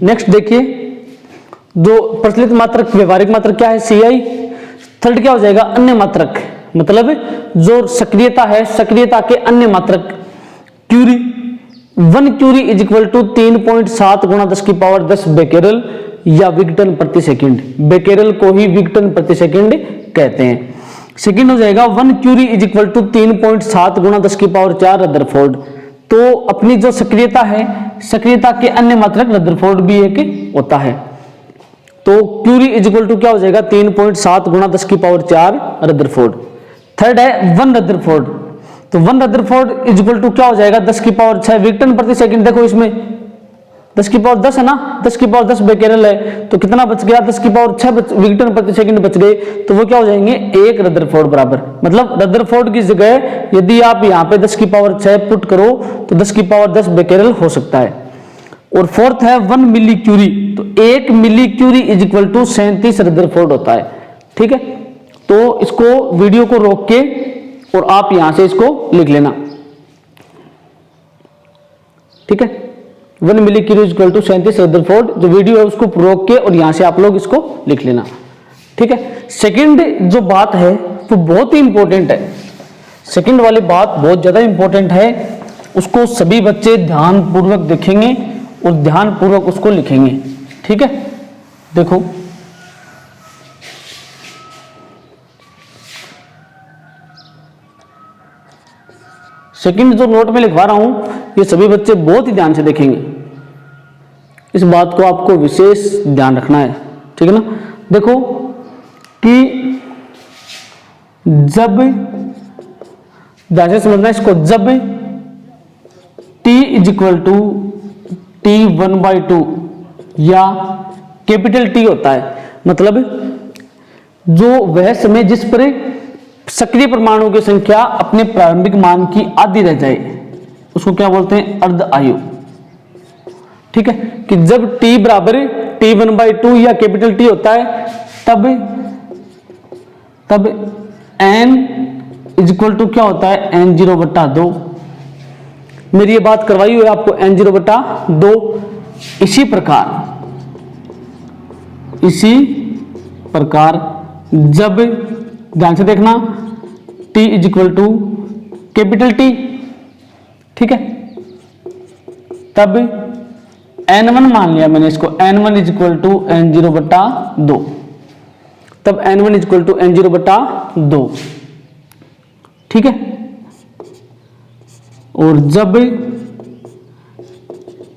Next देखिए, जो प्रचलित मात्रक व्यवहारिक मात्रक क्या है CI। थर्ड क्या हो जाएगा, अन्य मात्रक, मतलब जो सक्रियता है, सक्रियता के अन्य मात्रक। Curie, 1 curie is equal to 3.7 गुणा 10 बेकेरल या विघटन प्रति सेकंड। बेकेरल को ही विघटन प्रति सेकंड कहते हैं। सेकंड हो जाएगा 1 क्यूरी इज इक्वल टू 3.7 गुणा 10⁴ रदरफोर्ड। तो अपनी जो सक्रियता है, सक्रियता के अन्य मात्रक रदरफोर्ड भी एक होता है। तो क्यूरी इज इक्वल टू क्या हो जाएगा, 3.7 गुणा 10⁴ रदरफोर्ड। थर्ड है 1 रदरफोर्ड। तो 1 रदरफोर्ड इज इक्वल टू क्या हो जाएगा, 10⁶ विघटन प्रति सेकंड। देखो इसमें 10⁻10 है ना, 10⁻10 बेकेरल है, तो कितना बच गया, 10⁶ विघटन प्रति सेकंड बच गए। तो वो क्या हो जाएंगे, 1 रदरफोर्ड बराबर। मतलब रदरफोर्ड की जगह यदि आप यहाँ पे 10⁶ पुट करो तो 10⁻10 बेकेरल हो सकता है। और फोर्थ है 1 मिली क्यूरी। तो 1 millicurie is equal to 37 Rutherford होता है। ठीक है, तो इसको वीडियो को रोक के और आप यहां से इसको लिख लेना। ठीक है, 1 millicurie is equal to 37 Rutherford. जो वीडियो है उसको रोक के और यहां से आप लोग इसको लिख लेना। ठीक है, सेकंड जो बात है वो बहुत ही इंपॉर्टेंट है। सेकंड वाली बात बहुत ज्यादा इंपॉर्टेंट है, उसको सभी बच्चे ध्यानपूर्वक देखेंगे और ध्यानपूर्वक उसको लिखेंगे। ठीक है, देखो सेकंड जो नोट में लिखवा रहा हूं ये सभी बच्चे बहुत ही ध्यान से देखेंगे। इस बात को आपको विशेष ध्यान रखना है। ठीक है ना, देखो कि जब, ध्यान से समझना इसको, जब t is equal to T1/2 या कैपिटल T होता है, मतलब जो वह समय जिस पर सक्रिय परमाणु की संख्या अपने प्रारंभिक मान की आधी रह जाए उसको क्या बोलते हैं, अर्ध आयु। ठीक है, कि जब T बराबर T1/2 या कैपिटल T होता है तब n इज इक्वल टू क्या होता है, n0/2। मेरी ये बात करवाई हुई है आपको, n0/2। इसी प्रकार जब, ध्यान से देखना, t is equal to capital T, ठीक है, तब n1 मान लिया मैंने इसको, n1 is equal to n0/2। तब n1 is equal to n0/2। ठीक है, और जब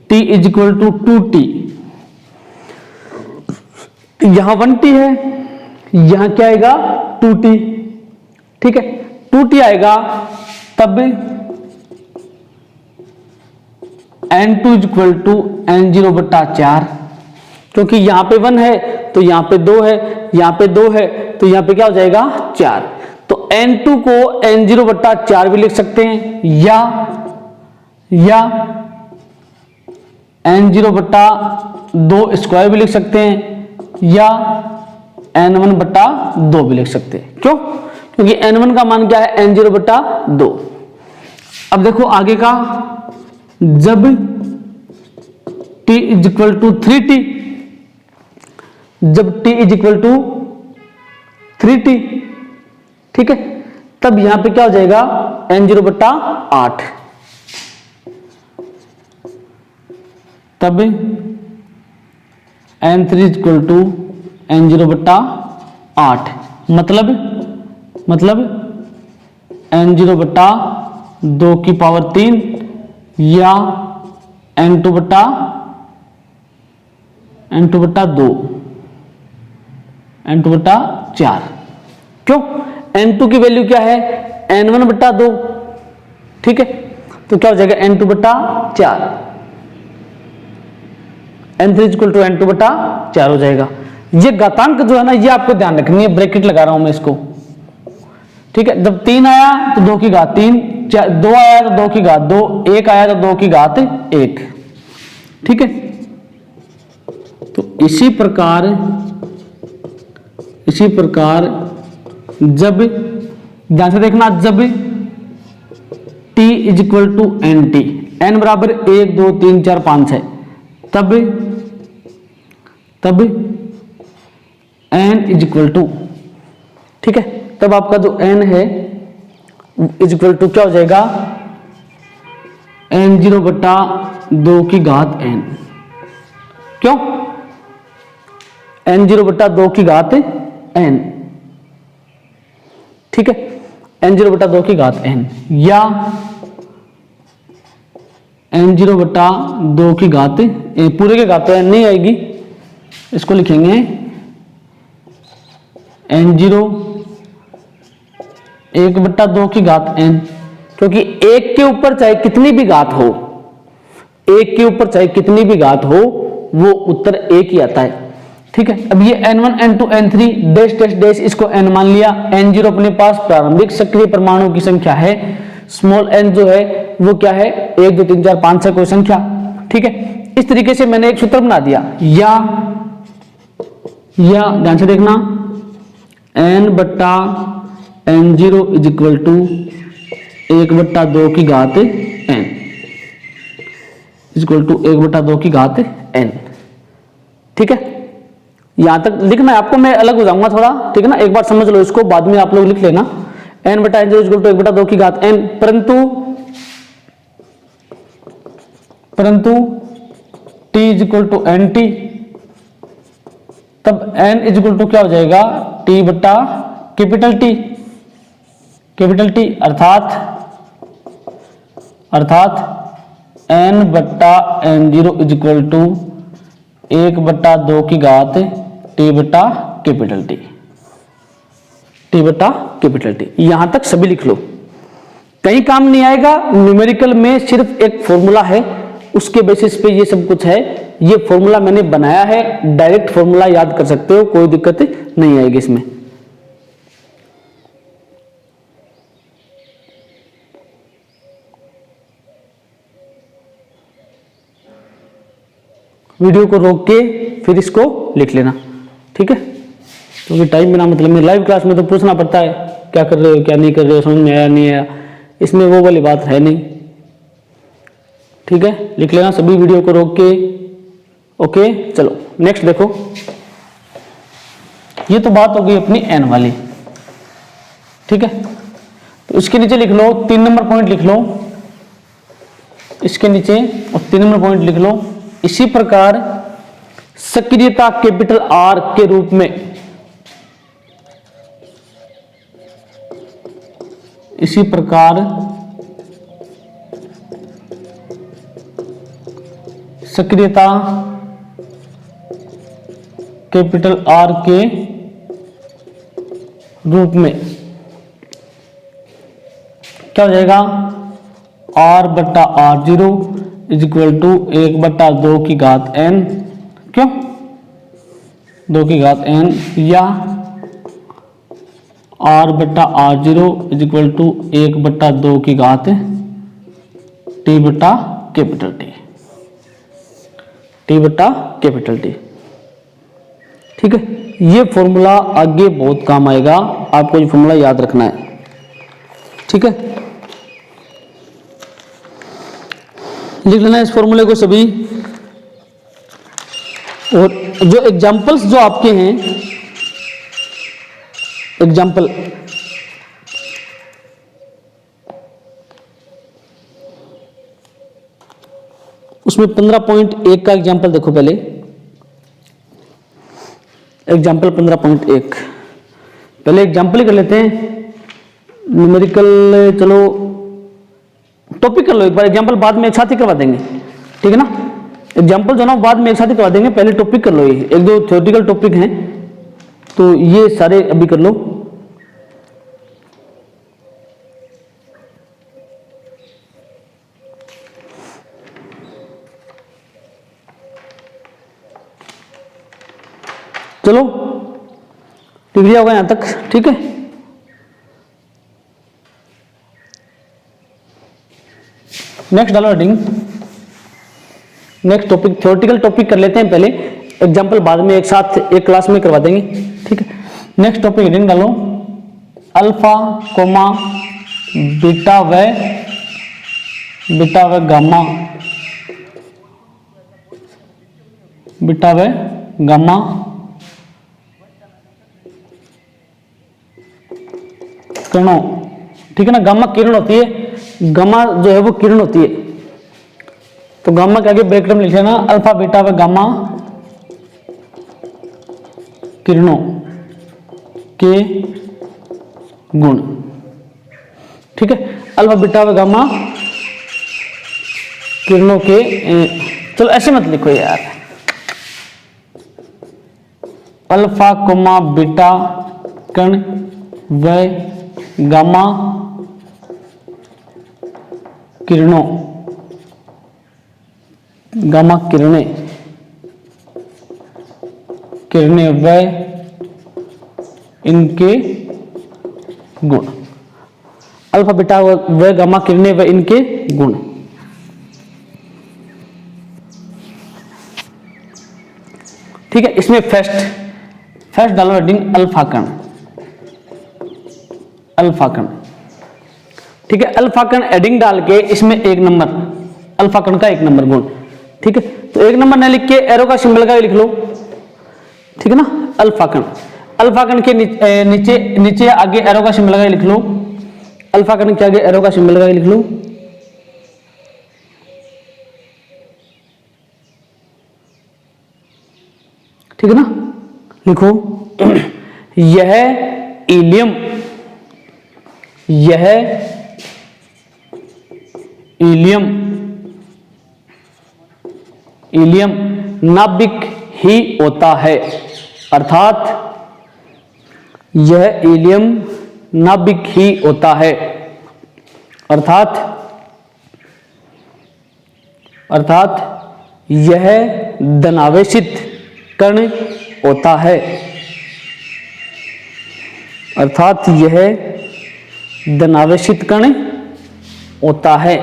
t is equal to 2t, यहां 1t है, यहां क्या आएगा 2t। ठीक है, 2t आएगा, तब n2 is equal to n0/4। क्योंकि यहां पे 1 है तो यहां पे 2 है, यहां पे 2 है तो यहां पे क्या हो जाएगा 4। तो n2 को n0/4 भी लिख सकते हैं या n0/2 स्क्वायर भी लिख सकते हैं या n1/2 भी लिख सकते हैं। क्यों? क्योंकि n1 का मान क्या है, n0/2। अब देखो आगे का, जब t is equal to 3t, जब t is equal to 3t, ठीक है, तब यहां पे क्या हो जाएगा, n0/8। तब n3 is equal to n0/8, मतलब n0/2 या n2/4। क्यों? n2 की वैल्यू क्या है, n1/2। ठीक है, तो क्या हो जाएगा n2/4, n3 equal to n2/4 हो जाएगा। ये घातांक जो है ना, ये आपको ध्यान रखनी है, ब्रैकेट लगा रहा हूं मैं इसको। ठीक है, जब 3 आया तो 2 की घात 3, 2 आया तो 2 की घात 2, 1 आया तो 2 की घात 1। ठीक है, तो इसी प्रकार इसी प्रकार जब, ध्यान से देखना, जब t is equal to n t, n बराबर 1 2 3 4 5 है, तब n इज इक्वल टू, ठीक है, तब आपका जो n है इज इक्वल टू क्या हो जाएगा, n0 बटा 2 की घात n। क्यों? n0 बटा 2 की घात n, ठीक है, n0 बटा 2 की घात n, या n0 बटा 2 की घात, पूरे के घात तो n नहीं आएगी, इसको लिखेंगे n0 1 बटा 2 की घात n, क्योंकि एक के ऊपर चाहे कितनी भी घात हो, एक के ऊपर चाहे कितनी भी घात हो, वो उत्तर एक ही आता है, ठीक है। अब ये n1 n2 n3 dash dash dash, इसको n मान लिया, n0 अपने पास प्रारंभिक सक्रिय परमाणु की संख्या है, स्मॉल n जो है वो क्या है, 1 2 3 4 5 6 कोई संख्या, ठीक है। इस तरीके से मैंने एक सूत्र बना दिया, या ध्यान से देखना, n बट्टा n0 इज इक्वल टू 1 बट्टा 2 की घात n, इज इक्वल टू 1 बट्टा 2 की घात n, ठीक है। यहां तक लिखना है आपको, मैं अलग हो जाऊंगा थोड़ा, ठीक है ना, एक बार समझ लो इसको, बाद में आप लोग लिख लेना, n बटा n0 इज इक्वल टू 1 बटा 2 की घात n, परंतु t is equal to n t, तब n इज इक्वल टू क्या हो जाएगा, t बटा कैपिटल T, अर्थात n बट्टा n0 इज इक्वल टू 1 बट्टा 2 की घात t बटा कैपिटल T। यहां तक सभी लिख लो, कहीं काम नहीं आएगा, न्यूमेरिकल में सिर्फ एक फॉर्मूला है, उसके बेसिस पे ये सब कुछ है, ये फॉर्मूला मैंने बनाया है, डायरेक्ट फॉर्मूला याद कर सकते हो, कोई दिक्कत नहीं आएगी इसमें। वीडियो को रोक के फिर इसको लिख लेना, ठीक है, क्योंकि टाइम बिना मतलब में लाइव क्लास में तो पूछना पड़ता है, क्या कर रहे हो क्या नहीं कर रहे हो, समझ में आया नहीं आया, इसमें वो वाली बात है नहीं, ठीक है, लिख लेना सभी वीडियो को रोक के। ओके, चलो नेक्स्ट देखो, ये तो बात हो गई अपनी एन वाली, ठीक है। तो इसके नीचे लिख लो 3 नंबर पॉइंट लिख लो, इसके नीचे और 3 नंबर पॉइंट लिख लो। इसी प्रकार सक्रियता कैपिटल आर के रूप में, इसी प्रकार सक्रियता कैपिटल आर के रूप में क्या हो जाएगा, आर बट्टा r zero is equal to 1 बट्टा 2 की घात n, क्यों 2 की घात n, या आर बट्टा r zero is equal to 1 बट्टा 2 की घात t बट्टा कैपिटल T, ठीक है। ये फॉर्मूला आगे बहुत काम आएगा, आपको ये फॉर्मूला याद रखना है, ठीक है। लिख लेना इस फॉर्मूले को सभी, और जो एग्जांपल्स जो आपके हैं, एग्जांपल उसमें 15.1 का एग्जांपल देखो, पहले एग्जांपल 15.1, पहले एग्जांपल ही कर लेते हैं, न्यूमेरिकल चलो टॉपिक कर लो एक बार, एग्जांपल बाद में एक साथ ही करवा देंगे, ठीक है ना। एग्जांपल जो ना बाद में एक साथ ही करवा देंगे, पहले टॉपिक कर लो, ये एक दो थ्योरेटिकल टॉपिक हैं तो ये सारे अभी कर लो। चलो क्लियर होगा यहां तक, ठीक है। नेक्स्ट डालो heading, next topic theoretical topic कर लेते हैं पहले, एग्जांपल बाद में एक साथ एक क्लास में करवा देंगे, ठीक है। नेक्स्ट टॉपिक हेडिंग डालो अल्फा कोमा बीटा व गामा, बीटा व गामा किरणों, ठीक है ना। गामा किरण होती है, गामा जो है वो किरण होती है, तो गामा के आगे ब्रैकेट में लिख लेना अल्फा बीटा व गामा किरणों के गुण, ठीक है। अल्फा बीटा व गामा किरणों के, चलो ऐसे मत लिखो यार, अल्फा कोमा बीटा कण व गामा किरणों, गामा किरणें व इनके गुण, अल्फा बीटा व गामा किरणें व इनके गुण। ठीक है, इसमें फर्स्ट डालो हेडिंग अल्फा कण, अल्फा कण, ठीक है। अल्फा कण हेडिंग डाल के इसमें 1 नंबर, अल्फा कण का 1 नंबर गुण, ठीक है। तो 1 नंबर न लिख के एरो का सिंबल का लिख लो, ठीक है ना। अल्फा कण, अल्फा कण के नीचे आगे एरो का सिंबल का लिख लो, अल्फा कण के आगे एरो का सिंबल का लिख लो, ठीक है ना। लिखो यह हीलियम, यह हीलियम, हीलियम नाभिक ही होता है, अर्थात यह हीलियम नाभिक ही होता है, अर्थात यह धनावेशित कण होता है, अर्थात यह धनावेशित कण होता है।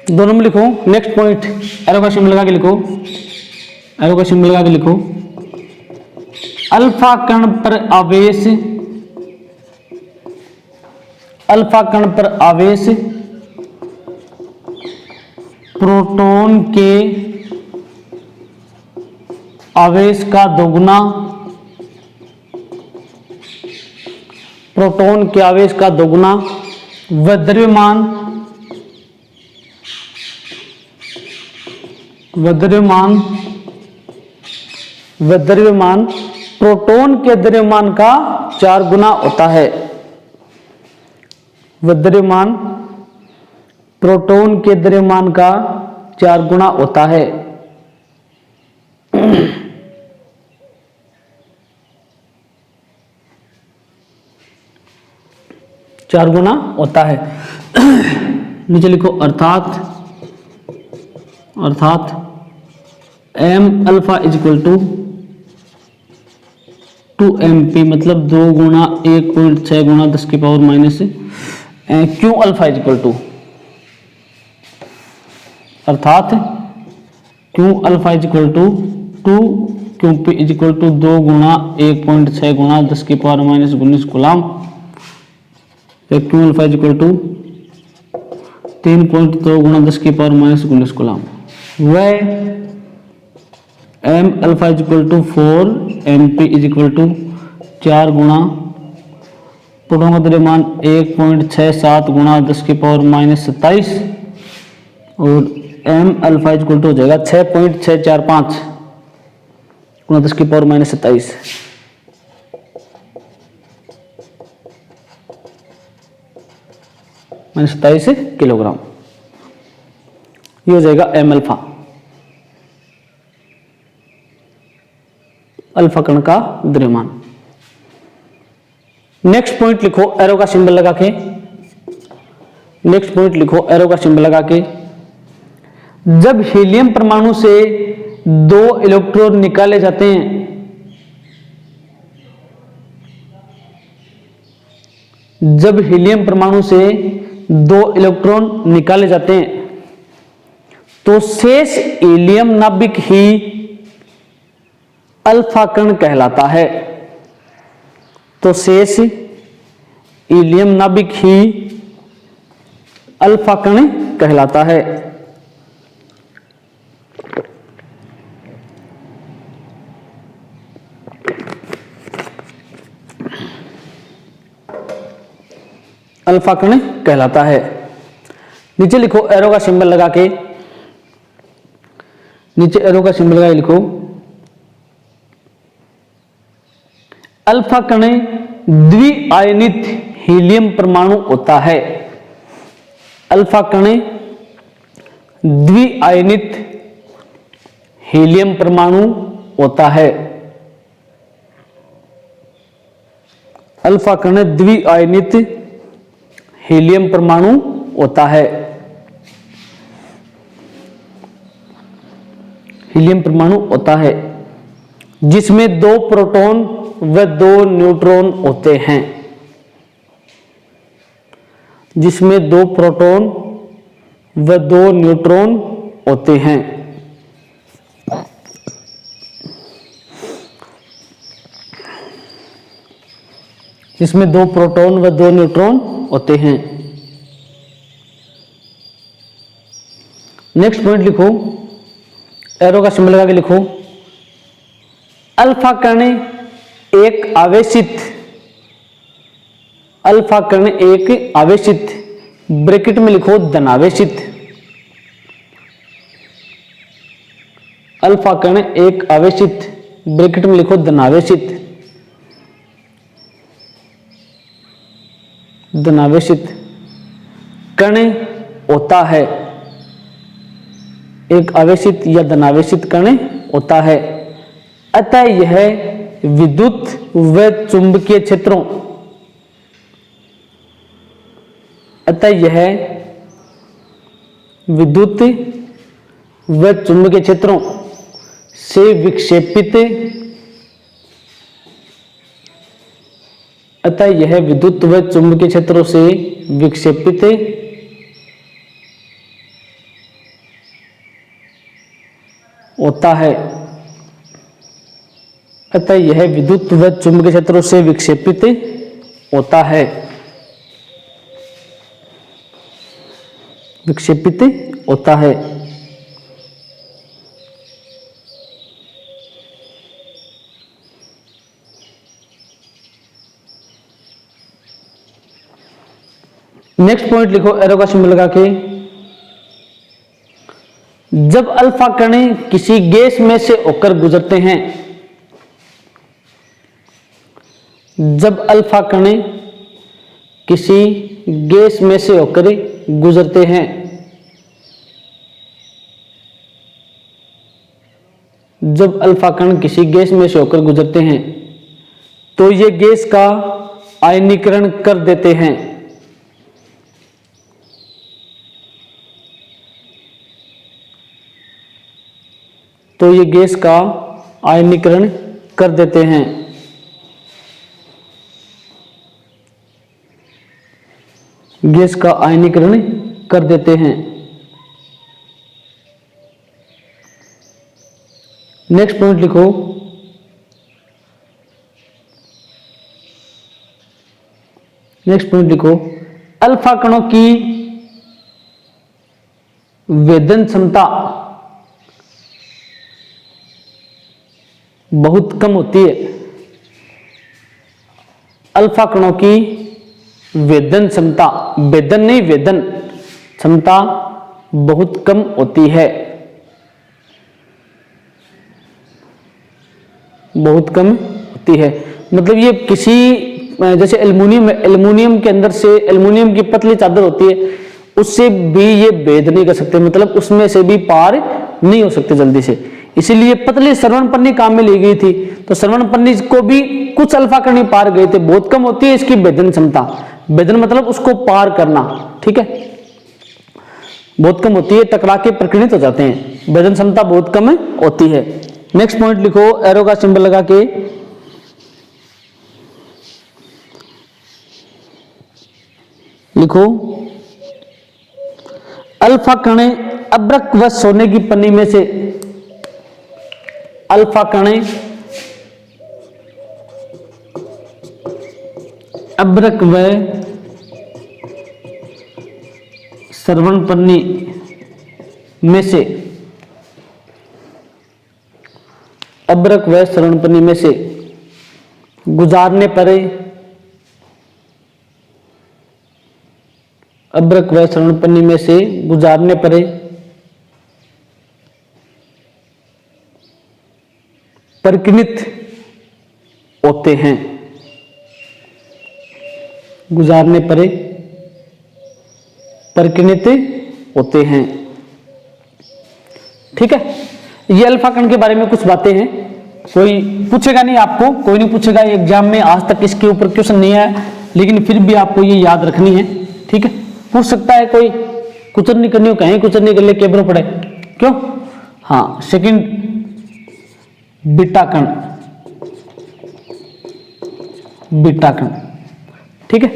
दोनों में लिखो। नेक्स्ट पॉइंट एरो का सिंबल लगा के लिखो, एरो का सिंबल लगा के लिखो अल्फा कण पर आवेश, अल्फा कण पर आवेश प्रोटॉन के आवेश का दोगुना, प्रोटॉन के आवेश का दोगुना व द्रव्यमान प्रोटॉन के द्रव्यमान का 4 गुना होता है, द्रव्यमान प्रोटॉन के द्रव्यमान का 4 गुना होता है। चार गुना होता है। नीचे लिखो अर्थात m alpha is equal to 2mp, मतलब 2 गुना 1.6 गुना 10 की power minus q alpha is equal to, अर्थात q alpha is equal to 2 q p is equal to 2 गुना 1.6 गुना 10 की power minus 19 coulomb, q alpha is equal to 3.2 गुना 10 की पावर माइनस 19 गुलाम, वह m alpha is equal to 4 m p is equal to 4 Guna proton का द्रव्यमान 1.67 गुना 10 की power minus 27 और m alpha is equal to हो जाएगा 6.645 गुना 10 की पावर माइनस 27 किलोग्राम। ये हो जाएगा एम अल्फा, अल्फा कण का द्रव्यमान। नेक्स्ट पॉइंट लिखो एरो का सिंबल लगा के, नेक्स्ट पॉइंट लिखो एरो का सिंबल लगा के, जब हीलियम परमाणु से 2 इलेक्ट्रॉन निकाले जाते हैं, जब हीलियम परमाणु से 2 इलेक्ट्रॉन निकाले जाते हैं तो शेष हीलियम नाभिक ही अल्फा कण कहलाता है। तो शेष हीलियम नाभिक ही अल्फा कण कहलाता है। अल्फा कण कहलाता है। नीचे लिखो एरो का सिंबल लगा के, नीचे एरो का सिंबल लगा लिखो अल्फा कण द्विआयनित हीलियम परमाणु होता है। अल्फा कण द्विआयनित हीलियम परमाणु होता है। अल्फा कण द्विआयनित हीलियम परमाणु होता है। हीलियम परमाणु होता है जिसमें 2 प्रोटॉन व 2 न्यूट्रॉन होते हैं। जिसमें 2 प्रोटॉन व 2 न्यूट्रॉन होते हैं। जिसमें 2 प्रोटॉन व 2 न्यूट्रॉन होते हैं। नेक्स्ट पॉइंट लिखो, एरो का सिंबल लगा के लिखो अल्फा कण एक आवेशित, अल्फा कण एक आवेशित, ब्रैकेट में लिखो धनावेशित। अल्फा कण एक आवेशित, ब्रैकेट में लिखो धनावेशित, धनावेशित कण होता है। एक आवेशित या धनावेशित कण होता है। अतः यह विद्युत व चुंबकीय क्षेत्रों, अतः यह विद्युत व चुंबकीय क्षेत्रों से विक्षेपित, अतः यह विद्युत व चुंबकीय क्षेत्रों से विक्षेपित होता है। अतः यह विद्युत व चुंबकीय क्षेत्रों से विक्षेपित होता है। विक्षेपित होता है। नेक्स्ट पॉइंट लिखो एरो का सिंबल लगा के, जब अल्फा कण किसी गैस में से होकर गुजरते हैं, जब अल्फा कण किसी गैस में से होकर गुजरते हैं, जब अल्फा कण किसी गैस में से होकर गुजरते हैं तो ये गैस का आयनीकरण कर देते हैं। तो ये गैस का आयनीकरण कर देते हैं। गैस का आयनीकरण कर देते हैं। नेक्स्ट पॉइंट लिखो, नेक्स्ट पॉइंट लिखो अल्फा कणों की वेदन क्षमता बहुत कम होती है। अल्फा कणों की वेदन क्षमता, वेदन नहीं वेदन क्षमता बहुत कम होती है। बहुत कम होती है मतलब ये किसी, जैसे एल्युमिनियम, एल्युमिनियम के अंदर से एल्युमिनियम की पतली चादर होती है, उससे भी ये भेद नहीं कर सकते, मतलब उसमें से भी पार नहीं हो सकते जल्दी से। इसीलिए पतली श्रवण पन्नी काम में ली गई थी। तो श्रवण पन्नी को भी कुछ अल्फा कण पार गए थे। बहुत कम होती है इसकी वेदन क्षमता। वेदन मतलब उसको पार करना, ठीक है, बहुत कम होती है, टकरा के प्रकीर्णित हो जाते हैं। वेदन क्षमता बहुत कम होती है। नेक्स्ट पॉइंट लिखो एरो का सिंबल लगा के, लिखो अल्फा कण अभ्रक व सोने की पन्नी में से, अल्फा कण अभ्रक व श्रवण पन्नी में से, अभ्रक व श्रवण पन्नी में से गुजारने पर, अभ्रक व श्रवण पन्नी में से गुजारने पर परिकिणित होते हैं, गुजारने पर परिकिणित होते हैं। ठीक है, ये अल्फा कण के बारे में कुछ बातें हैं। कोई पूछेगा नहीं, आपको कोई नहीं पूछेगा एग्जाम में, आज तक इसके ऊपर क्वेश्चन नहीं आया, लेकिन फिर भी आपको ये याद रखनी है। ठीक है, पूछ सकता है कोई, कुछ नहीं करनी हो कहीं कुछ नहीं कर ले, केबरो पड़े क्यों। हाँ, सेकंड बीटा कण, बीटा कण। ठीक है,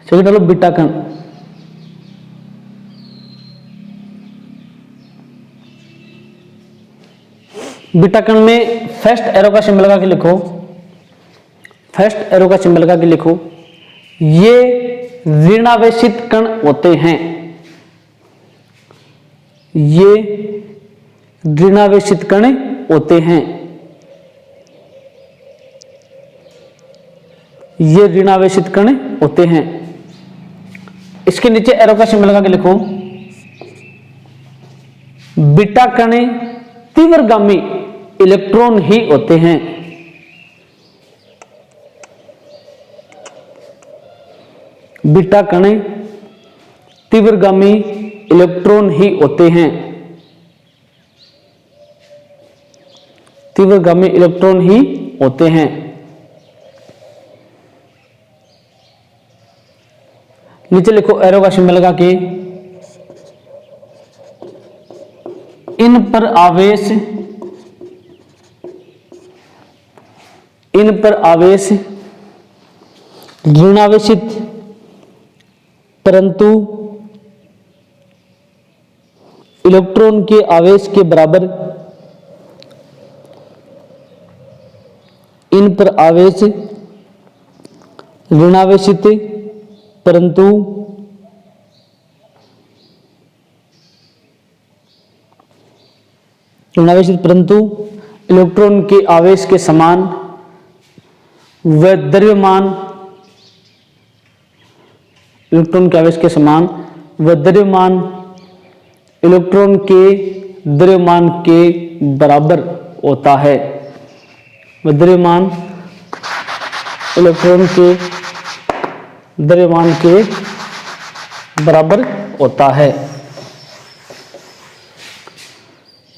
सेकंड डालो बीटा कण। बीटा कण में फर्स्ट एरो का सिंबल लगा के लिखो, फर्स्ट एरो का सिंबल लगा के लिखो, ये ऋणावेशित कण होते हैं, ये ऋणावेशित कण होते हैं, ये ऋणावेशित कण होते हैं। इसके नीचे एरो का सिंबल लगा के लिखो, बीटा कण तीव्रगामी इलेक्ट्रॉन ही होते हैं, बीटा कण तीव्रगामी इलेक्ट्रॉन ही होते हैं, तीव्रगामी इलेक्ट्रॉन ही होते हैं। नीचे लिखो एरो का सिंबल लगा के, इन पर आवेश, इन पर आवेश ऋणावेशित परंतु इलेक्ट्रॉन के आवेश के बराबर, इन पर आवेश ऋणावेशित परंतु ऋणावेशित परंतु इलेक्ट्रॉन के आवेश के समान व द्रव्यमान, इलेक्ट्रॉन के आवेश के समान व द्रव्यमान इलेक्ट्रॉन के द्रव्यमान के बराबर होता है, व द्रव्यमान इलेक्ट्रॉन के द्रव्यमान के बराबर होता है,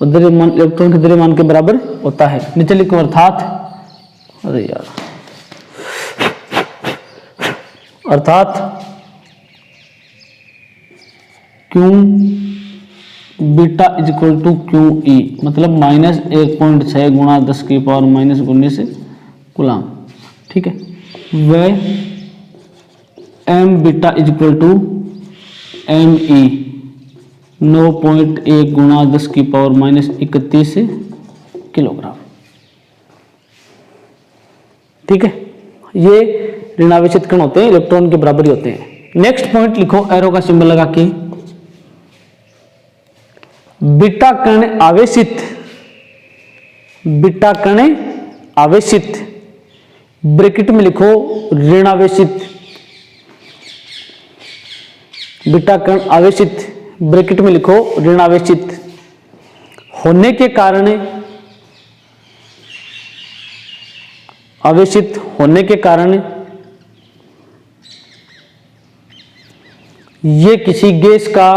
द्रव्यमान इलेक्ट्रॉन के द्रव्यमान के बराबर होता है। नीचे लिखो अर्थात, अरे यार, अर्थात q beta is equal to q e, मतलब -1.6 गुणा 10 की पावर -19 कूलम। ठीक है, वह m beta is equal to m e 9.1 गुणा 10 की पावर -31 किलोग्राम। ठीक है, ये ऋणावेशित कण होते हैं, इलेक्ट्रॉन के बराबर ही होते हैं। नेक्स्ट पॉइंट लिखो एरो का सिंबल लगा के, बीटा कण आवेशित, बीटा कण आवेशित, ब्रैकेट में लिखो ऋणावेशित, बीटा कण आवेशित ब्रैकेट में लिखो ऋणावेशित होने के कारण, आवेशित होने के कारण ये किसी गैस का,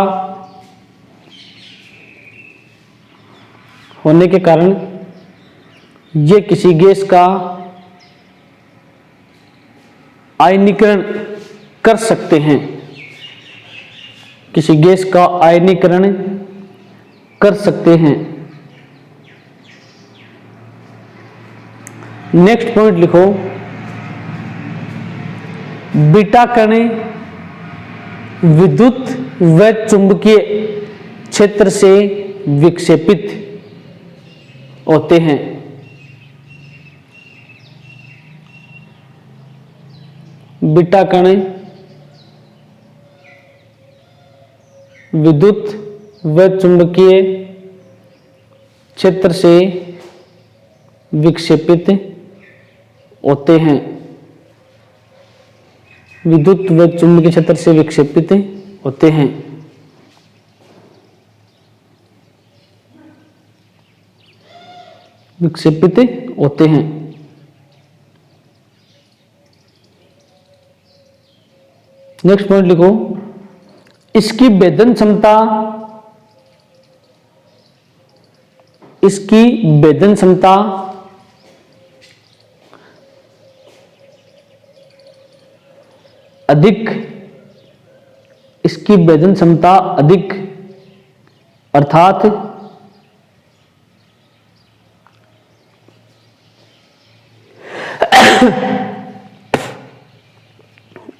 होने के कारण ये किसी गैस का आयनीकरण कर सकते हैं, किसी गैस का आयनीकरण कर सकते हैं। नेक्स्ट पॉइंट लिखो, बीटा कण विद्युत व चुंबकीय क्षेत्र से विक्षेपित होते हैं। बीटा कण विद्युत व चुंबकीय क्षेत्र से विक्षेपित होते हैं। विद्युत व चुंबकीय क्षेत्र से विक्षेपित होते हैं। विक्षेपित होते हैं। नेक्स्ट पॉइंट लिखो, इसकी भेदन क्षमता, इसकी भेदन क्षमता अधिक, इसकी भेदन क्षमता अधिक अर्थात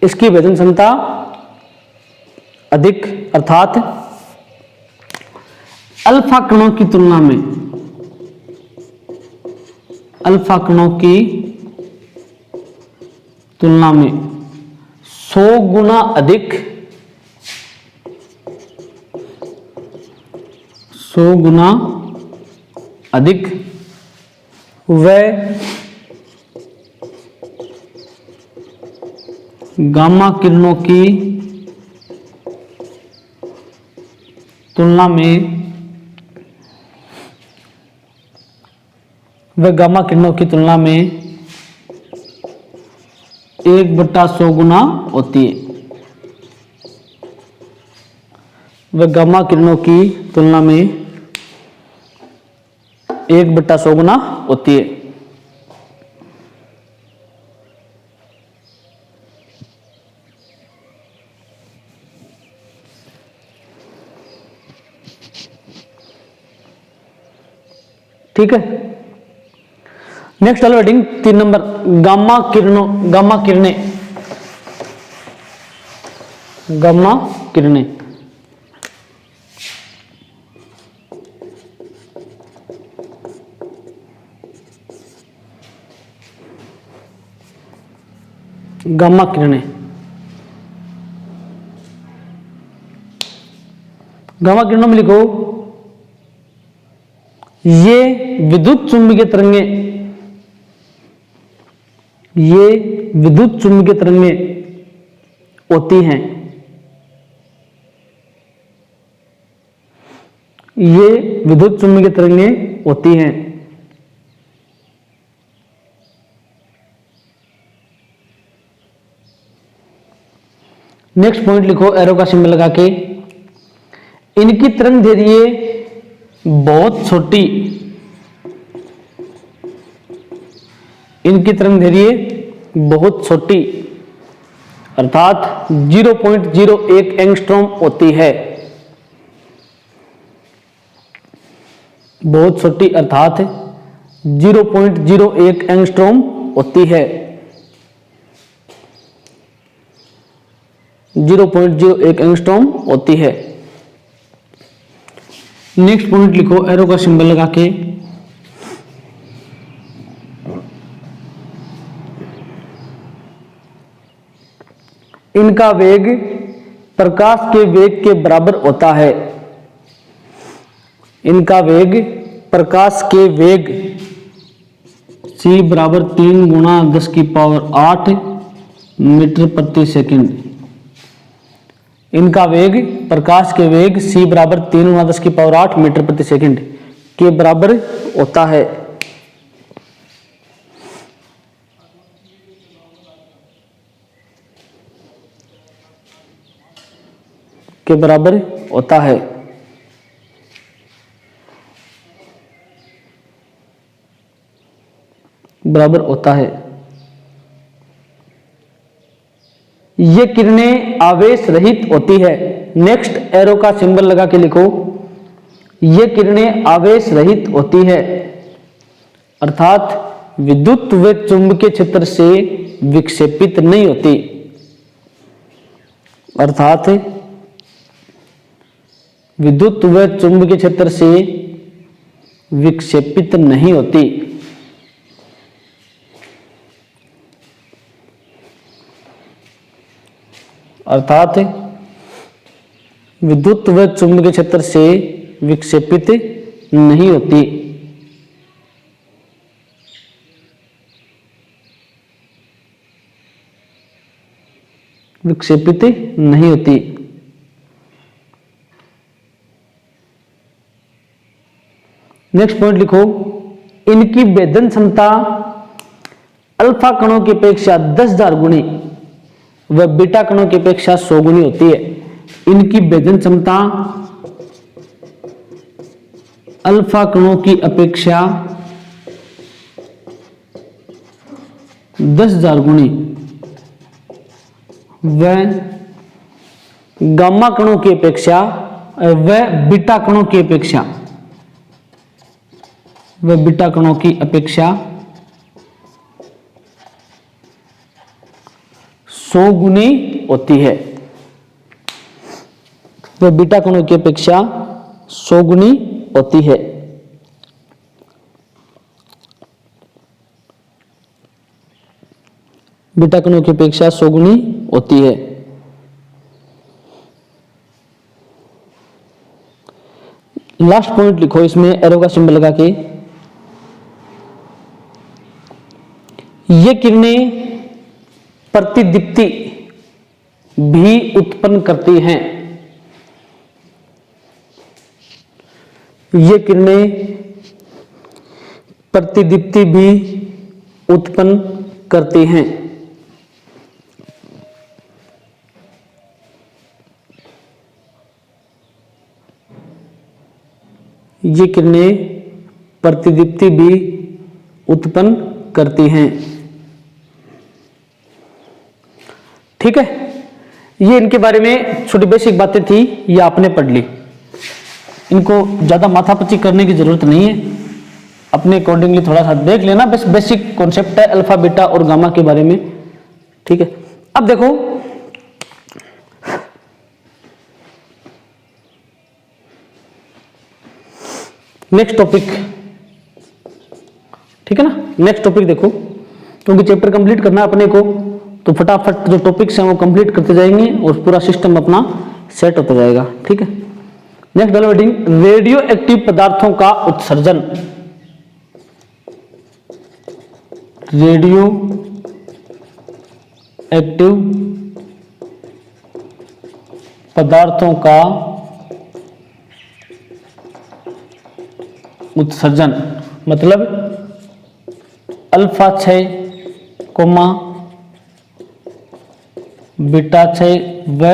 इसकी भेदन क्षमता अधिक अर्थात अल्फा कणों की तुलना में, अल्फा कणों की तुलना में 100 गुना अधिक, 100 गुना अधिक व गामा किरणों की तुलना में, व गामा किरणों की तुलना में 1/100 गुना होती है। व गामा किरणों की तुलना में 1/100 गुना होती है। ठीक है। नेक्स्ट हेडिंग 3 नंबर, गामा किरणों, गामा किरणें, गामा किरणें। गामा किरणें, गामा किरणों में लिखो, ये विद्युत चुंबकीय तरंगें, ये विद्युत चुंबकीय तरंगें होती हैं। ये विद्युत चुंबकीय तरंगें होती हैं। नेक्स्ट पॉइंट लिखो एरो का सिंबल लगा के, इनकी तरंग दैर्ध्य बहुत छोटी, इनकी तरंग दैर्ध्य बहुत छोटी अर्थात 0.01 एंगस्ट्रॉम होती है। बहुत छोटी अर्थात 0.01 एंगस्ट्रॉम होती है। 0.01 एंगस्ट्रॉम होती है। नेक्स्ट पॉइंट लिखो एरो का सिंबल लगा के, इनका वेग प्रकाश के वेग के बराबर होता है। इनका वेग प्रकाश के वेग c बराबर 3 गुणा 10 की पावर 8 मीटर प्रति सेकंड। इनका वेग प्रकाश के वेग c बराबर 3 गुणा 10 की पावर 8 मीटर प्रति सेकंड के बराबर होता है। के बराबर होता है। बराबर होता है। ये किरणें आवेश रहित होती है। नेक्स्ट एरो का सिंबल लगा के लिखो, ये किरणें आवेश रहित होती है अर्थात विद्युत व चुंबकीय क्षेत्र से विक्षेपित नहीं होती। अर्थात विद्युत व चुंबकीय क्षेत्र से विक्षेपित नहीं होती। अर्थात विद्युत व चुंबकीय क्षेत्र से विक्षेपित नहीं होती। विक्षेपित नहीं होती। नेक्स्ट पॉइंट लिखो, इनकी भेदन क्षमता अल्फा कणों की अपेक्षा 10,000 गुनी व बीटा कणों की अपेक्षा 100 गुनी होती है। इनकी भेदन क्षमता अल्फा कणों की अपेक्षा 10,000 गुनी व गामा कणों की अपेक्षा व बीटा कणों की अपेक्षा 100 गुनी होती है। वह बीटा कणों की अपेक्षा 100 गुनी होती है। बीटा कणों की अपेक्षा 100 गुनी होती है। लास्ट पॉइंट लिखो इसमें एरो का सिंबल लगा के, ये किरणें प्रतिदीप्ति भी उत्पन्न करती हैं। ये किरणें प्रतिदीप्ति भी उत्पन्न करती हैं। ये किरणें प्रतिदीप्ति भी उत्पन्न करती हैं। ठीक है, ये इनके बारे में छोटी बेसिक बातें थी, ये आपने पढ़ ली। इनको ज्यादा माथापच्ची करने की जरूरत नहीं है, अपने अकॉर्डिंगली थोड़ा सा देख लेना। बस बेसिक कॉन्सेप्ट है अल्फा बीटा और गामा के बारे में। ठीक है, अब देखो नेक्स्ट टॉपिक। ठीक है ना, नेक्स्ट टॉपिक देखो, क्योंकि चैप्टर कंप्लीट करना है अपने को, तो फटाफट जो टॉपिक्स हैं वो कंप्लीट करते जाएंगे और पूरा सिस्टम अपना सेट होता जाएगा। ठीक है, नेक्स्ट हेडिंग, रेडियो एक्टिव पदार्थों का उत्सर्जन। रेडियो एक्टिव पदार्थों का उत्सर्जन मतलब अल्फा 6, बीटा 6 व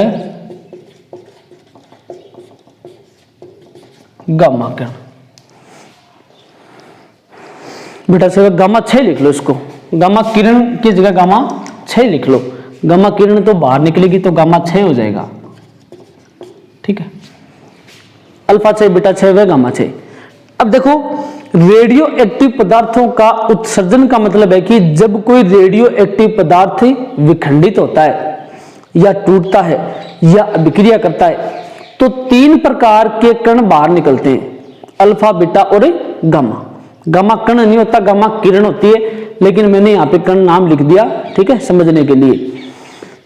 गामा किरण। बीटा 6 व गामा 6 लिख लो इसको, गामा किरण की जगह गामा 6 लिख लो। गामा किरण तो बाहर निकलेगी तो गामा 6 हो जाएगा। ठीक है, अल्फा 6, बीटा 6 व गामा 6। अब देखो, रेडियो एक्टिव पदार्थों का उत्सर्जन का मतलब है कि जब कोई रेडियो एक्टिव पदार्थ विखंडित होता है या टूटता है या अभिक्रिया करता है तो 3 प्रकार के कण बाहर निकलते हैं, अल्फा बीटा और गामा। गामा कण नहीं होता, गामा किरण होती है, लेकिन मैंने यहाँ पे कण नाम लिख दिया, ठीक है, समझने के लिए।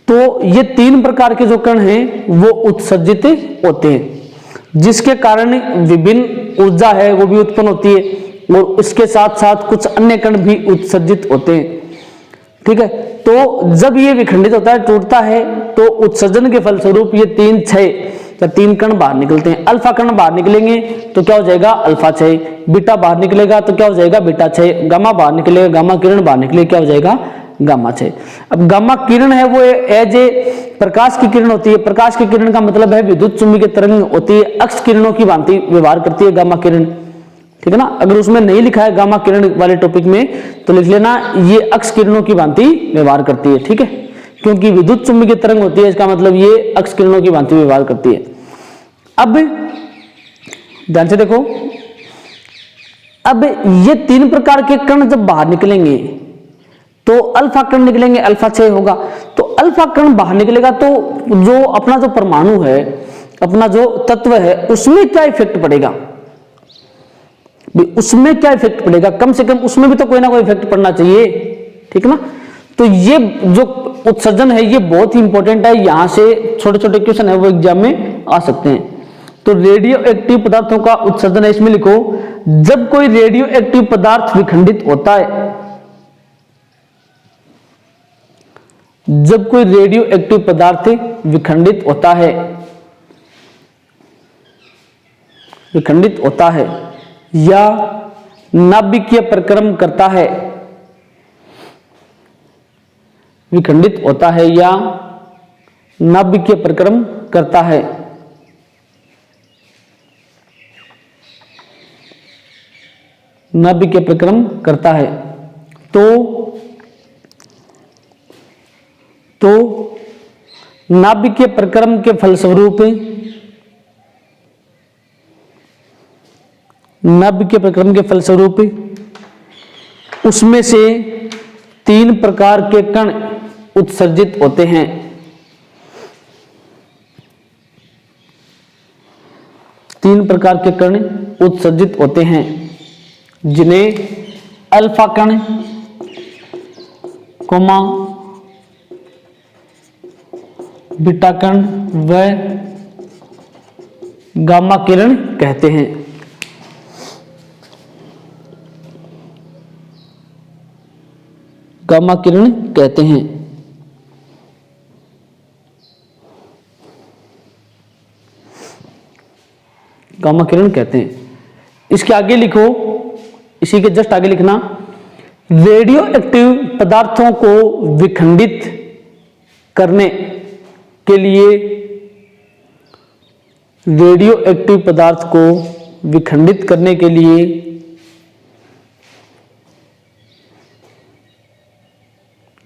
तो ये 3 प्रकार के जो कण हैं वो उत्सर्जित होते हैं, जिसके कारण विभिन्न ऊर्जा है वो भी उत्पन्न होती है और उसके साथ साथ कुछ अन्य कण भी उत्सर्जित होते हैं। ठीक है, तो जब ये विखंडित होता है, टूटता है, तो उत्सर्जन के फलस्वरूप ये 3 कण बाहर निकलते हैं। अल्फा कण बाहर निकलेंगे तो क्या हो जाएगा, अल्फा 6। बीटा बाहर निकलेगा तो क्या हो जाएगा, बीटा 6। गामा बाहर निकलेगा, गामा किरण बाहर निकलेगा, क्या हो जाएगा, गामा 6। अब गामा किरण है वो एज ए प्रकाश की किरण होती है। प्रकाश की किरण का मतलब है विद्युत चुंबकीय तरंग होती है, अक्ष किरणों की भांति व्यवहार करती है गामा किरण। ठीक है ना, अगर उसमें नहीं लिखा है गामा किरण वाले टॉपिक में तो लिख लेना, ये अक्ष किरणों की भांति व्यवहार करती है। ठीक है, क्योंकि विद्युत चुंबकीय तरंग होती है, इसका मतलब ये अक्ष किरणों की भांति व्यवहार करती है। अब ध्यान से देखो, अब ये 3 प्रकार के कण जब बाहर निकलेंगे तो अल्फा कण निकलेंगे, अल्फा 6 होगा। तो अल्फा कण बाहर निकलेगा तो जो अपना जो परमाणु है, अपना जो तत्व है उसमें क्या इफेक्ट पड़ेगा, उसमें क्या इफेक्ट पड़ेगा, कम से कम उसमें भी तो कोई ना कोई इफेक्ट पड़ना चाहिए, ठीक ना। तो ये जो उत्सर्जन है ये बहुत ही इंपॉर्टेंट है, यहां से छोटे छोटे क्वेश्चन है वो एग्जाम में आ सकते हैं। तो रेडियो एक्टिव पदार्थों का उत्सर्जन है, इसमें लिखो जब कोई रेडियो एक्टिव पदार्थ विखंडित होता है, जब कोई रेडियो एक्टिव पदार्थ विखंडित होता है, विखंडित होता है या नाभिकीय परिक्रम करता है, विखंडित होता है या नाभिकीय परिक्रम करता है, नाभिकीय परिक्रम करता है, तो नाभिकीय परिक्रम के फलस्वरूप, नाभिकीय परिक्रम के फलस्वरूप उसमें से 3 प्रकार के कण उत्सर्जित होते हैं। तीन प्रकार के कण उत्सर्जित होते हैं जिन्हें अल्फा कण, कोमा बीटा कण व गामा किरण कहते हैं। गामा किरण कहते हैं। गामा किरण कहते हैं। इसके आगे लिखो, इसी के जस्ट आगे लिखना, रेडियो एक्टिव पदार्थों को विखंडित करने के लिए, रेडियो एक्टिव पदार्थ को विखंडित करने के लिए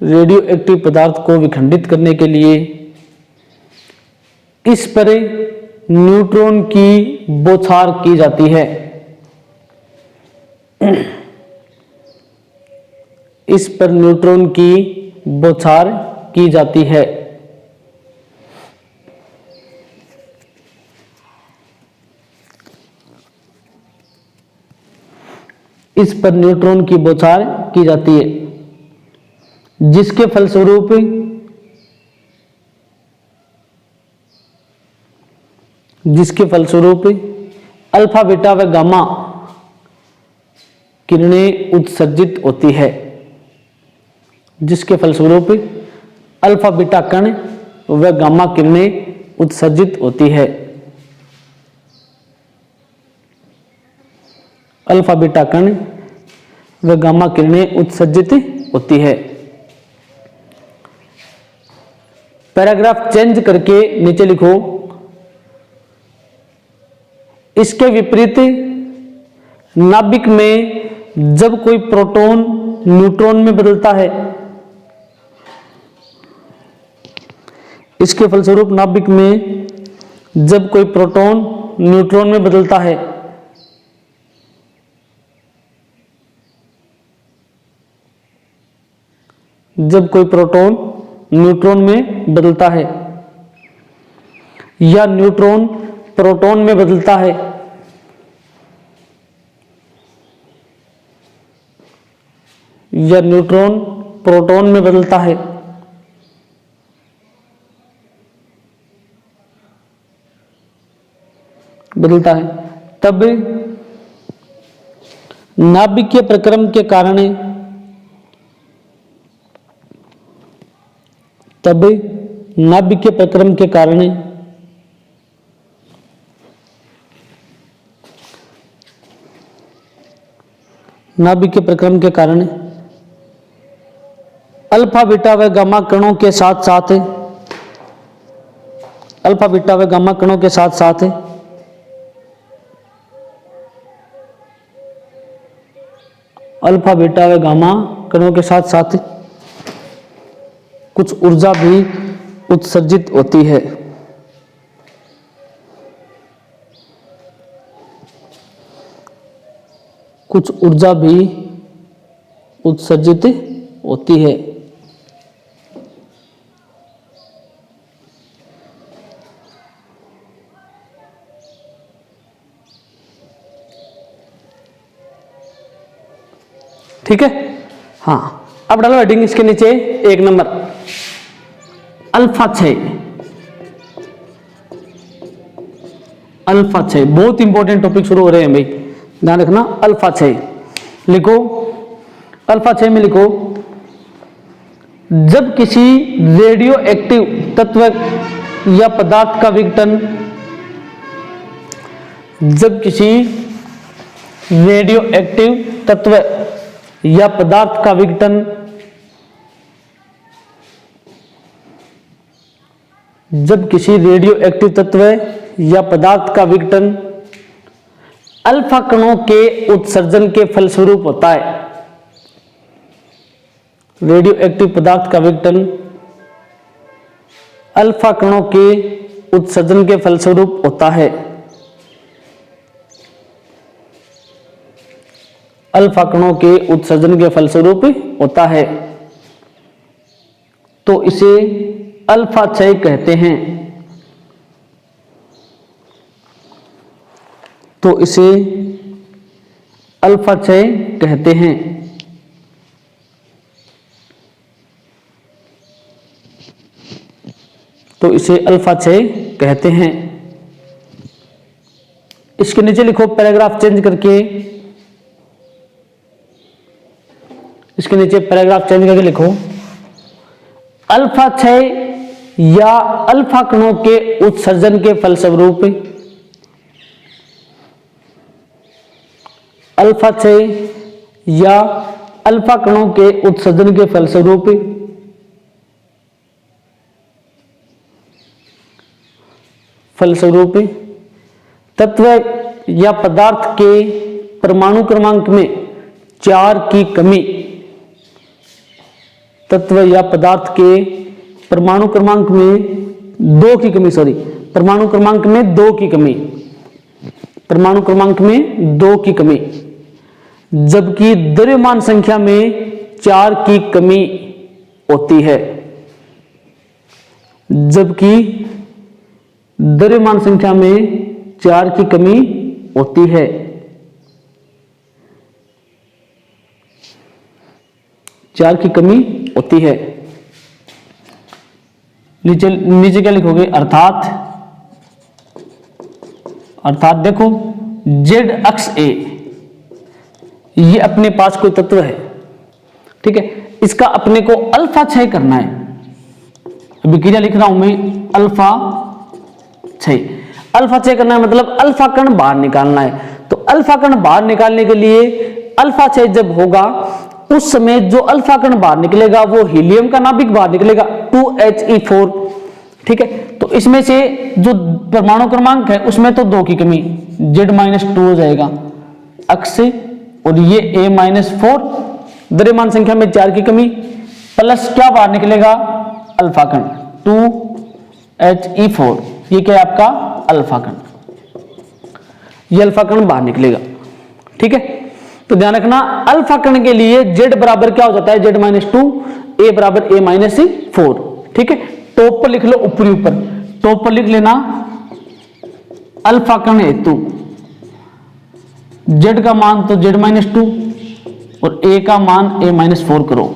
रेडियो एक्टिव पदार्थ को विखंडित करने के लिए इस पर न्यूट्रॉन की बौछार की जाती है। इस पर न्यूट्रॉन की बौछार की जाती है। इस पर न्यूट्रॉन की बौछार की जाती है जिसके फलस्वरूप अल्फा बीटा व गामा किरणें उत्सर्जित होती है। जिसके फलस्वरूप अल्फा बीटा कण व गामा किरणें उत्सर्जित होती है। अल्फा बीटा कण व गामा किरणें उत्सर्जित होती है। पैराग्राफ चेंज करके नीचे लिखो, इसके विपरीत नाभिक में जब कोई प्रोटॉन न्यूट्रॉन में बदलता है, इसके फलस्वरूप नाभिक में जब कोई प्रोटॉन न्यूट्रॉन में बदलता है, जब कोई प्रोटॉन न्यूट्रॉन में बदलता है या न्यूट्रॉन प्रोटॉन में बदलता है, या न्यूट्रॉन प्रोटॉन में बदलता है, तब नाभिकीय प्रक्रम के कारण, नाभिकीय प्रक्रम के कारण अल्फा बीटा व गामा कणों के साथ साथ अल्फा बीटा व गामा कणों के साथ साथ अल्फा बीटा व गामा कणों के साथ साथ कुछ ऊर्जा भी उत्सर्जित होती है। कुछ ऊर्जा भी उत्सर्जित होती है। ठीक है। हाँ, अब डालो हेडिंग इसके नीचे 1 नंबर अल्फा 6। अल्फा 6 बहुत इंपॉर्टेंट टॉपिक शुरू हो रहे हैं भाई, ध्यान रखना। अल्फा 6 लिखो, अल्फा 6 में लिखो, जब किसी रेडियो एक्टिव तत्व या पदार्थ का विघटन, जब किसी रेडियो एक्टिव तत्व या पदार्थ का विघटन जब किसी रेडियो एक्टिव तत्व या पदार्थ का विघटन अल्फा कणों के उत्सर्जन के फलस्वरूप होता है, रेडियो एक्टिव पदार्थ का विघटन अल्फा कणों के उत्सर्जन के फलस्वरूप होता है, अल्फा कणों के उत्सर्जन के फलस्वरूप होता है, तो इसे अल्फा क्षय कहते हैं। तो इसे अल्फा क्षय कहते हैं। तो इसे अल्फा क्षय कहते हैं। इसके नीचे लिखो पैराग्राफ चेंज करके, इसके नीचे पैराग्राफ चेंज करके लिखो, अल्फा क्षय या अल्फा कणों के उत्सर्जन के फलस्वरूप, अल्फा क्षय या अल्फा कणों के उत्सर्जन के फलस्वरूप तत्व या पदार्थ के परमाणु क्रमांक में 4 की कमी, तत्व या पदार्थ के परमाणु क्रमांक में 2 की कमी, परमाणु क्रमांक में 2 की कमी, परमाणु क्रमांक में 2 की कमी, जबकि द्रव्यमान संख्या में 4 की कमी होती है, जबकि द्रव्यमान संख्या में 4 की कमी होती है। चार की कमी होती है। नीचे क्या लिखोगे, अर्थात देखो जेड अक्ष ए, ये अपने पास कोई तत्व है, ठीक है, इसका अपने को अल्फा क्षय करना है। अभी क्रिया लिख रहा हूं मैं, अल्फा क्षय। अल्फा क्षय करना है मतलब अल्फा कण बाहर निकालना है। तो अल्फा कण बाहर निकालने के लिए अल्फा क्षय जब होगा उस समय जो अल्फा कण बाहर निकलेगा वो हीलियम का नाभिक बाहर निकलेगा 2He4, ठीक है। तो इसमें से जो परमाणु क्रमांक है उसमें तो 2 की कमी, Z-2 हो जाएगा अक्ष से, और ये A-4, द्रव्यमान संख्या में 4 की कमी, प्लस क्या बाहर निकलेगा, अल्फा कण 2He4, ये क्या है आपका अल्फा कण, ये अल्फा कण बाहर निकलेगा, ठीक है। तो ध्यान रखना अल्फा कण के लिए Z बराबर क्या हो जाता है, Z-2, A बराबर A-4, ठीक है। टॉप पर लिख लो, ऊपरी ऊपर टॉप पर लिख लेना अल्फा कण हेतु Z का मान तो Z-2 और A का मान A-4 करो,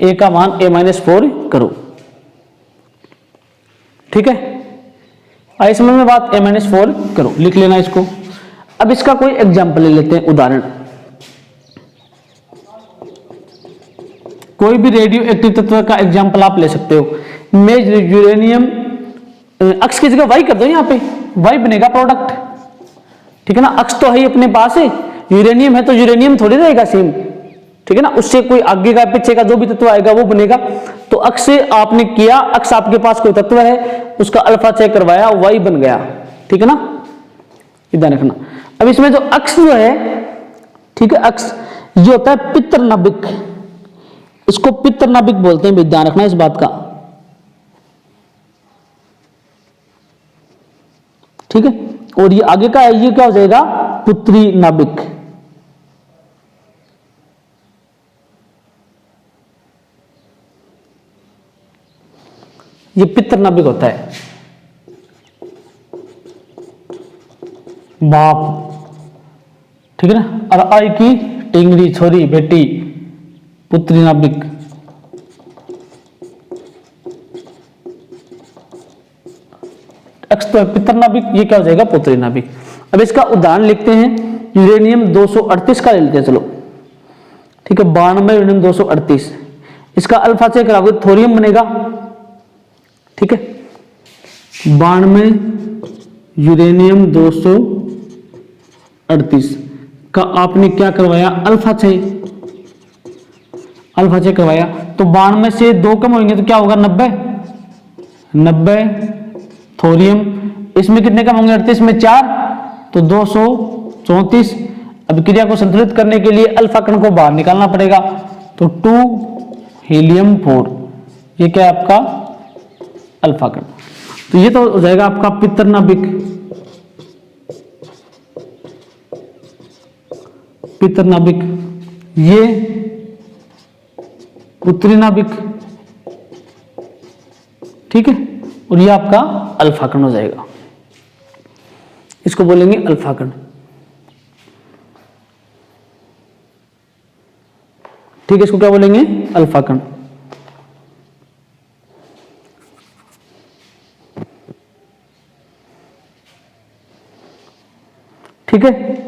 A का मान A-4 करो, ठीक है। आई समझ में बात, A-4 करो, लिख लेना इसको। अब इसका कोई एग्जाम्पल ले लेते हैं, उदाहरण। कोई भी रेडियो एक्टिव तत्व का एग्जाम्पल आप ले सकते हो। मैं यूरेनियम अक्ष की जगह वाई कर दो, यहाँ पे वाई बनेगा प्रोडक्ट, ठीक है ना। अक्ष तो है अपने पास है, यूरेनियम है तो यूरेनियम थोड़ी रहेगा सेम, ठीक है ना। उससे कोई आगे का पीछे का जो भी तत्व आएगा वो बनेगा। तो अक्ष से आपने किया, अक्ष आपके पास कोई तत्व है, उसका अल्फा चेक करवाया, वाई बन गया, ठीक है ना, ध्यान रखना। अब इसमें जो अक्ष जो है, ठीक है, अक्ष ये होता है पित्तर नाभिक, इसको पित्तर नाभिक बोलते हैं, ध्यान रखना इस बात का, ठीक है। और ये आगे का है, ये क्या हो जाएगा, पुत्री नाभिक, ये पित्तर नाभिक होता है, बाप, ठीक है ना। और आई की टिंगरी, छोरी, बेटी, पुत्री, नाभिक। एक्स तो पितर नाभिक, ये क्या हो जाएगा, पुत्री नाभिक। अब इसका उदाहरण लिखते हैं, यूरेनियम 238 का ले लेते हैं, चलो ठीक है, 92 यूरेनियम 238, इसका अल्फा से कराओगे थोरियम बनेगा, ठीक है, 92 यूरेनियम 238 का आपने क्या करवाया, अल्फा से करवाया, तो 92 से 2 कम होंगे तो क्या होगा, 90 थोरियम, इसमें कितने कम होंगे, 38 में 4 तो 234। अब क्रिया को संतुलित करने के लिए अल्फा कण को बाहर निकालना पड़ेगा, तो 2 हीलियम 4, ये क्या है आपका अल्फा कण। तो ये तो हो जाएगा आपका पितर नाभिक, ये पुत्री नाभिक, ठीक है, और ये आपका अल्फा कण हो जाएगा, इसको बोलेंगे अल्फा कण, ठीक है, इसको क्या बोलेंगे, अल्फा कण। ठीक है,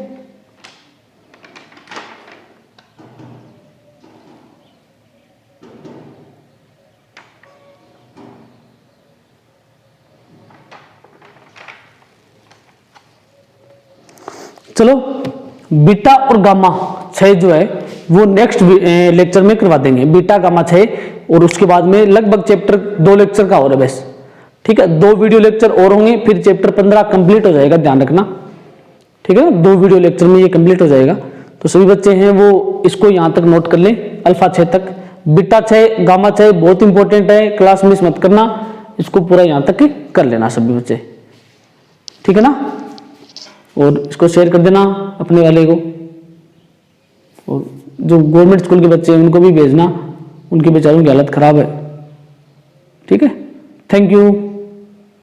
चलो बीटा और गामा क्षय जो है वो नेक्स्ट लेक्चर में करवा देंगे, बीटा गामा क्षय, और उसके बाद में लगभग चैप्टर 2 लेक्चर का हो रहा है बस, ठीक है, 2 वीडियो लेक्चर और होंगे, फिर चैप्टर 15 कंप्लीट हो जाएगा, ध्यान रखना, ठीक है ना, 2 वीडियो लेक्चर में ये कंप्लीट हो जाएगा। तो सभी बच्चे हैं वो इसको यहाँ तक नोट कर लें, अल्फा क्षय तक, बीटा क्षय, गामा क्षय बहुत इंपॉर्टेंट है, क्लास मिस मत करना, इसको पूरा यहाँ तक कर लेना सभी बच्चे, ठीक है ना, और इसको शेयर कर देना अपने वाले को, और जो गवर्नमेंट स्कूल के बच्चे हैं उनको भी भेजना, उनके बेचारों की हालत खराब है, ठीक है, थैंक यू।